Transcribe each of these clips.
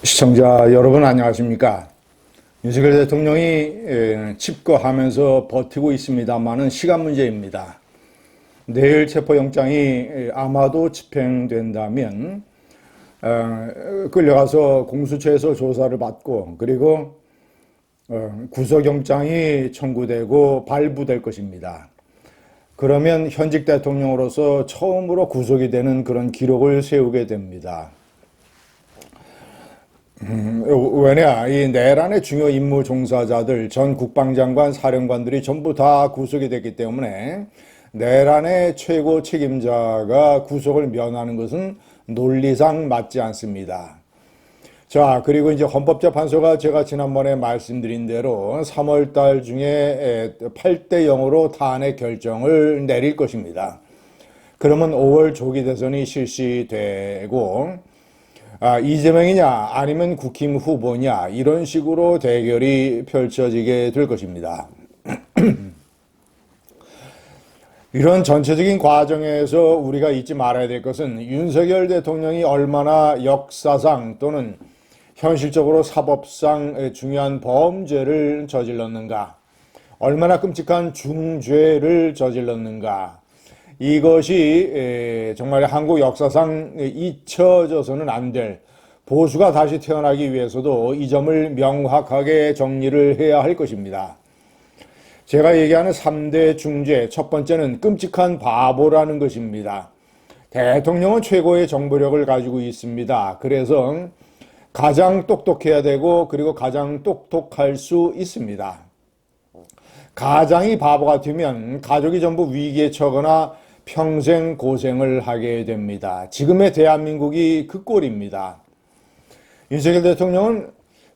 시청자 여러분 안녕하십니까? 윤석열 대통령이 집거하면서 버티고 있습니다만은 시간 문제입니다. 내일 체포영장이 아마도 집행된다면 끌려가서 공수처에서 조사를 받고 그리고 구속영장이 청구되고 발부될 것입니다. 그러면 현직 대통령으로서 처음으로 구속이 되는 그런 기록을 세우게 됩니다. 왜냐, 이 내란의 주요 임무 종사자들, 전 국방장관, 사령관들이 전부 다 구속이 됐기 때문에 내란의 최고 책임자가 구속을 면하는 것은 논리상 맞지 않습니다. 자, 그리고 이제 헌법재판소가 제가 지난번에 말씀드린 대로 3월 달 중에 8대 0으로 탄핵 결정을 내릴 것입니다. 그러면 5월 조기 대선이 실시되고 이재명이냐 아니면 국힘 후보냐 이런 식으로 대결이 펼쳐지게 될 것입니다. 이런 전체적인 과정에서 우리가 잊지 말아야 될 것은 윤석열 대통령이 얼마나 역사상 또는 현실적으로 사법상 중요한 범죄를 저질렀는가, 얼마나 끔찍한 중죄를 저질렀는가, 이것이 정말 한국 역사상 잊혀져서는 안 될, 보수가 다시 태어나기 위해서도 이 점을 명확하게 정리를 해야 할 것입니다. 제가 얘기하는 3대 중죄, 첫 번째는 끔찍한 바보라는 것입니다. 대통령은 최고의 정보력을 가지고 있습니다. 그래서 가장 똑똑해야 되고 그리고 가장 똑똑할 수 있습니다. 가장이 바보 같으면 가족이 전부 위기에 처거나 평생 고생을 하게 됩니다. 지금의 대한민국이 그 꼴입니다. 윤석열 대통령은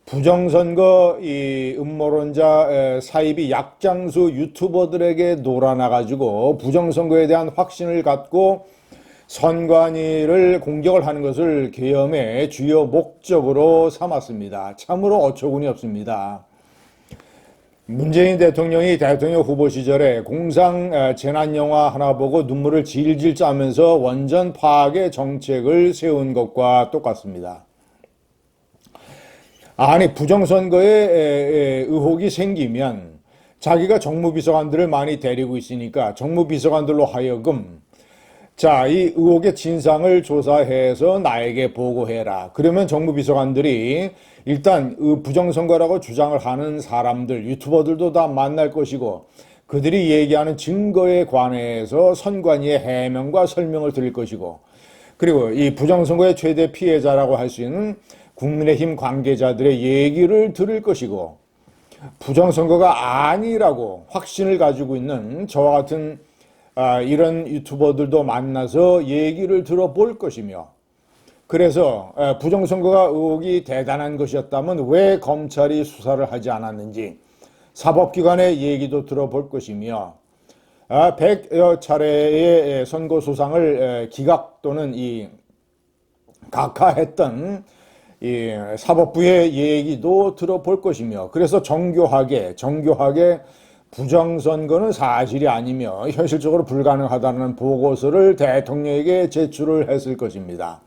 부정선거 이 음모론자 사이비 약장수 유튜버들에게 놀아나가지고 부정선거에 대한 확신을 갖고 선관위를 공격을 하는 것을 계엄의 주요 목적으로 삼았습니다. 참으로 어처구니 없습니다. 문재인 대통령이 대통령 후보 시절에 공상 재난영화 하나 보고 눈물을 질질 짜면서 원전 파악의 정책을 세운 것과 똑같습니다. 아니, 부정선거에 의혹이 생기면 자기가 정무비서관들을 많이 데리고 있으니까 정무비서관들로 하여금 자, 이 의혹의 진상을 조사해서 나에게 보고해라. 그러면 정무비서관들이 일단 부정선거라고 주장을 하는 사람들, 유튜버들도 다 만날 것이고 그들이 얘기하는 증거에 관해서 선관위의 해명과 설명을 드릴 것이고 그리고 이 부정선거의 최대 피해자라고 할 수 있는 국민의힘 관계자들의 얘기를 들을 것이고 부정선거가 아니라고 확신을 가지고 있는 저와 같은 이런 유튜버들도 만나서 얘기를 들어볼 것이며 그래서 부정선거가 의혹이 대단한 것이었다면 왜 검찰이 수사를 하지 않았는지 사법기관의 얘기도 들어볼 것이며 100여 차례의 선거 소상을 기각 또는 각하했던 이 사법부의 얘기도 들어볼 것이며 그래서 정교하게 부정선거는 사실이 아니며 현실적으로 불가능하다는 보고서를 대통령에게 제출을 했을 것입니다.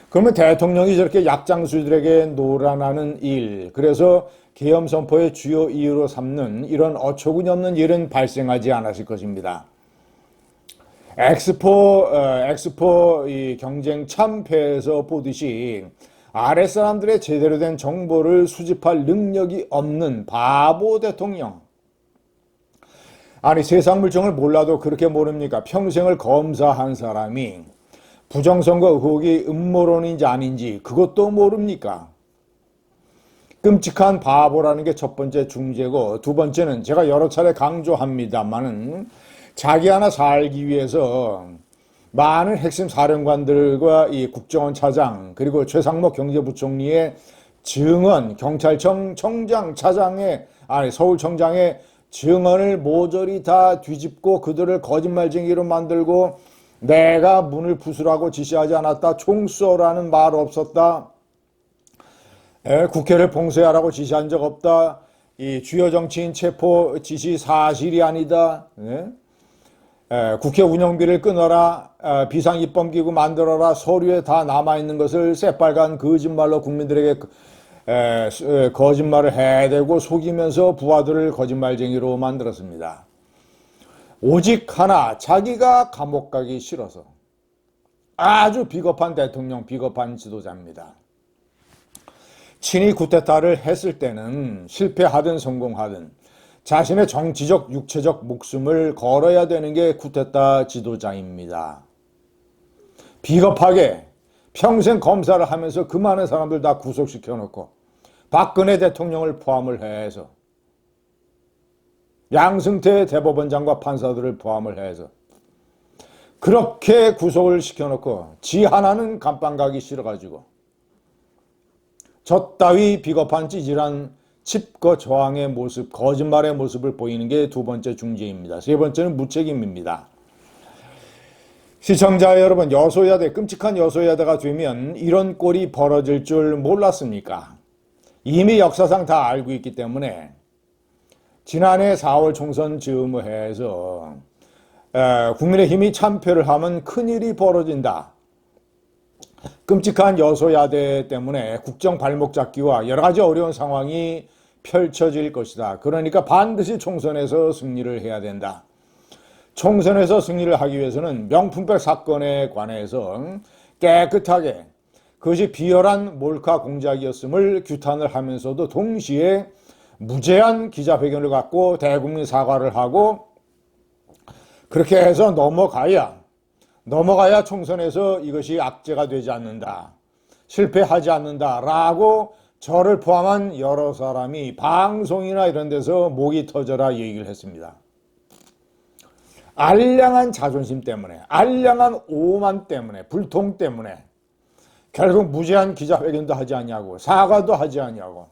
그러면 대통령이 저렇게 약장수들에게 놀아나는 일, 그래서 계엄 선포의 주요 이유로 삼는 이런 어처구니 없는 일은 발생하지 않았을 것입니다. 엑스포 이 경쟁 참패에서 보듯이 아랫사람들의 제대로 된 정보를 수집할 능력이 없는 바보 대통령. 아니, 세상 물정을 몰라도 그렇게 모릅니까? 평생을 검사한 사람이 부정선거 의혹이 음모론인지 아닌지 그것도 모릅니까? 끔찍한 바보라는 게 첫 번째 중죄고 두 번째는 제가 여러 차례 강조합니다만은 자기 하나 살기 위해서 많은 핵심 사령관들과 이 국정원 차장 그리고 최상목 경제부총리의 증언, 경찰청 청장 차장의 서울청장의 증언을 모조리 다 뒤집고 그들을 거짓말쟁이로 만들고 내가 문을 부수라고 지시하지 않았다. 총 쏘라는 말 없었다. 국회를 봉쇄하라고 지시한 적 없다. 이 주요 정치인 체포 지시 사실이 아니다. 국회 운영비를 끊어라, 비상입법기구 만들어라, 서류에 다 남아있는 것을 새빨간 거짓말로 국민들에게 거짓말을 해대고 속이면서 부하들을 거짓말쟁이로 만들었습니다. 오직 하나, 자기가 감옥 가기 싫어서. 아주 비겁한 대통령, 비겁한 지도자입니다. 친히 쿠데타를 했을 때는 실패하든 성공하든 자신의 정치적, 육체적 목숨을 걸어야 되는 게 쿠데타 지도자입니다. 비겁하게 평생 검사를 하면서 그 많은 사람들 다 구속시켜 놓고 박근혜 대통령을 포함을 해서 양승태 대법원장과 판사들을 포함을 해서 그렇게 구속을 시켜놓고 지 하나는 감방 가기 싫어가지고 저 따위 비겁한 찌질한 칩거 저항의 모습, 거짓말의 모습을 보이는 게 두 번째 중죄입니다. 세 번째는 무책임입니다. 시청자 여러분, 여소야대, 끔찍한 여소야대가 되면 이런 꼴이 벌어질 줄 몰랐습니까? 이미 역사상 다 알고 있기 때문에 지난해 4월 총선 즈음을 해서 국민의힘이 참패를 하면 큰일이 벌어진다. 끔찍한 여소야대 때문에 국정 발목 잡기와 여러 가지 어려운 상황이 펼쳐질 것이다. 그러니까 반드시 총선에서 승리를 해야 된다. 총선에서 승리를 하기 위해서는 명품백 사건에 관해서 깨끗하게 그것이 비열한 몰카 공작이었음을 규탄을 하면서도 동시에 무제한 기자회견을 갖고 대국민 사과를 하고 그렇게 해서 넘어가야 총선에서 이것이 악재가 되지 않는다. 실패하지 않는다라고 저를 포함한 여러 사람이 방송이나 이런 데서 목이 터져라 얘기를 했습니다. 알량한 자존심 때문에, 알량한 오만 때문에, 불통 때문에 결국 무제한 기자회견도 하지 않냐고, 사과도 하지 않냐고,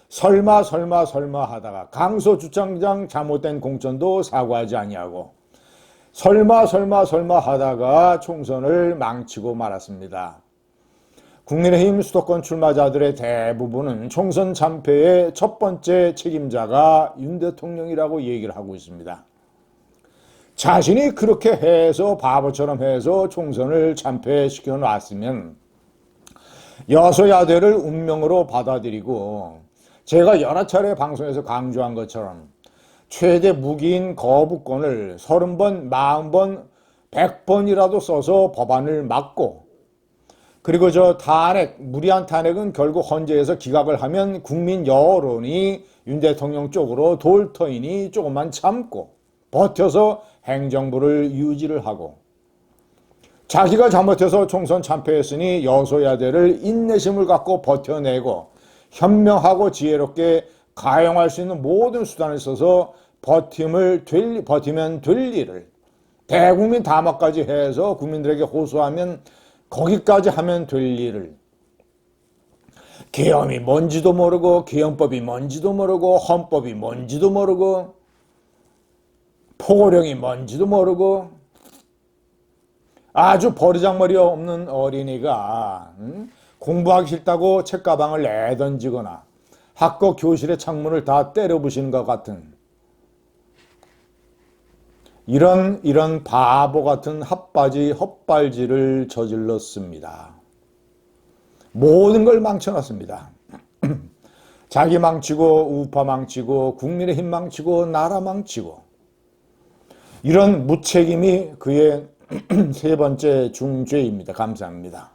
설마 하다가 강서주차장 잘못된 공천도 사과하지 않냐고, 설마 하다가 총선을 망치고 말았습니다. 국민의힘 수도권 출마자들의 대부분은 총선 참패의 첫 번째 책임자가 윤 대통령이라고 얘기를 하고 있습니다. 자신이 그렇게 해서 바보처럼 해서 총선을 참패시켜 놨으면 여소야대를 운명으로 받아들이고 제가 여러 차례 방송에서 강조한 것처럼 최대 무기인 거부권을 30번, 40번, 100번이라도 써서 법안을 막고 그리고 탄핵, 무리한 탄핵은 결국 헌재에서 기각을 하면 국민 여론이 윤 대통령 쪽으로 돌 터이니 조금만 참고 버텨서 행정부를 유지를 하고 자기가 잘못해서 총선 참패했으니 여소야대를 인내심을 갖고 버텨내고 현명하고 지혜롭게 가용할 수 있는 모든 수단을 써서 버티면 될 일을 대국민 담화까지 해서 국민들에게 호소하면 거기까지 하면 될 일을 계엄이 뭔지도 모르고 계엄법이 뭔지도 모르고 헌법이 뭔지도 모르고 포고령이 뭔지도 모르고 아주 버르장머리 없는 어린이가 공부하기 싫다고 책가방을 내던지거나 학교 교실의 창문을 다 때려 부시는 것 같은 이런 바보 같은 헛발질을 저질렀습니다. 모든 걸 망쳐놨습니다. 자기 망치고 우파 망치고 국민의힘 망치고 나라 망치고 이런 무책임이 그의 세 번째 중죄입니다. 감사합니다.